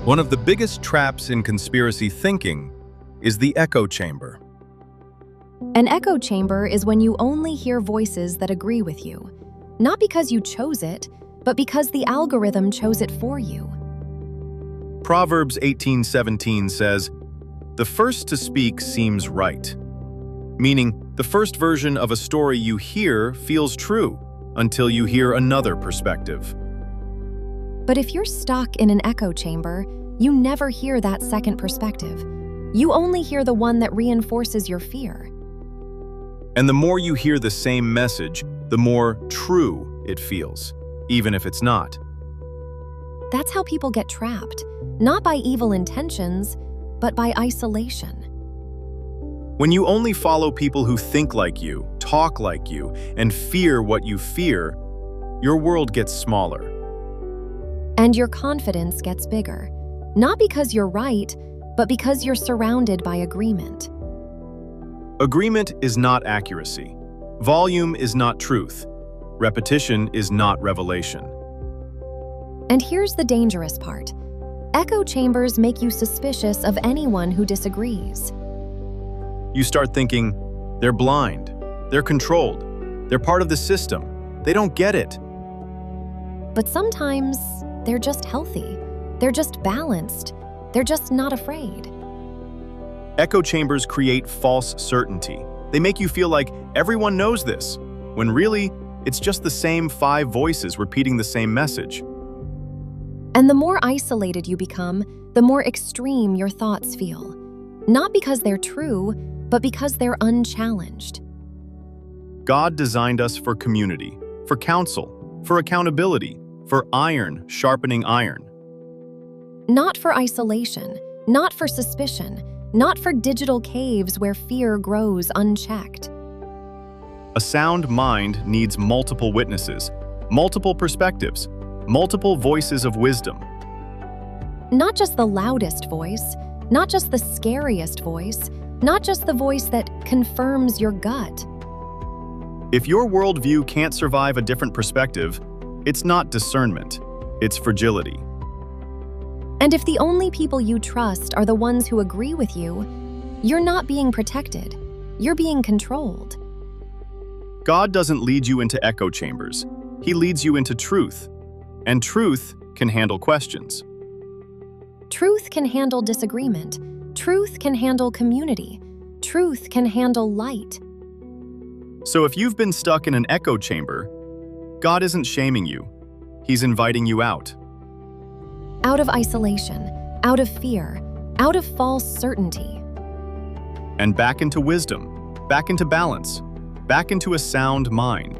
One of the biggest traps in conspiracy thinking is the echo chamber. An echo chamber is when you only hear voices that agree with you, not because you chose it, but because the algorithm chose it for you. Proverbs 18:17 says, "The first to speak seems right," meaning the first version of a story you hear feels true until you hear another perspective. But if you're stuck in an echo chamber, you never hear that second perspective. You only hear the one that reinforces your fear. And the more you hear the same message, the more true it feels, even if it's not. That's how people get trapped, not by evil intentions, but by isolation. When you only follow people who think like you, talk like you, and fear what you fear, your world gets smaller. And your confidence gets bigger, not because you're right, but because you're surrounded by agreement. Agreement is not accuracy. Volume is not truth. Repetition is not revelation. And here's the dangerous part. Echo chambers make you suspicious of anyone who disagrees. You start thinking, they're blind, they're controlled, they're part of the system, they don't get it. But sometimes they're just healthy, they're just balanced, they're just not afraid. Echo chambers create false certainty. They make you feel like everyone knows this, when really, it's just the same 5 voices repeating the same message. And the more isolated you become, the more extreme your thoughts feel. Not because they're true, but because they're unchallenged. God designed us for community, for counsel, for accountability, for iron sharpening iron. Not for isolation, not for suspicion, not for digital caves where fear grows unchecked. A sound mind needs multiple witnesses, multiple perspectives, multiple voices of wisdom. Not just the loudest voice, not just the scariest voice, not just the voice that confirms your gut. If your worldview can't survive a different perspective, it's not discernment, it's fragility. And if the only people you trust are the ones who agree with you, you're not being protected, you're being controlled. God doesn't lead you into echo chambers, He leads you into truth, and truth can handle questions. Truth can handle disagreement. Truth can handle community. Truth can handle light. So if you've been stuck in an echo chamber, God isn't shaming you, He's inviting you out. Out of isolation, out of fear, out of false certainty. And back into wisdom, back into balance, back into a sound mind.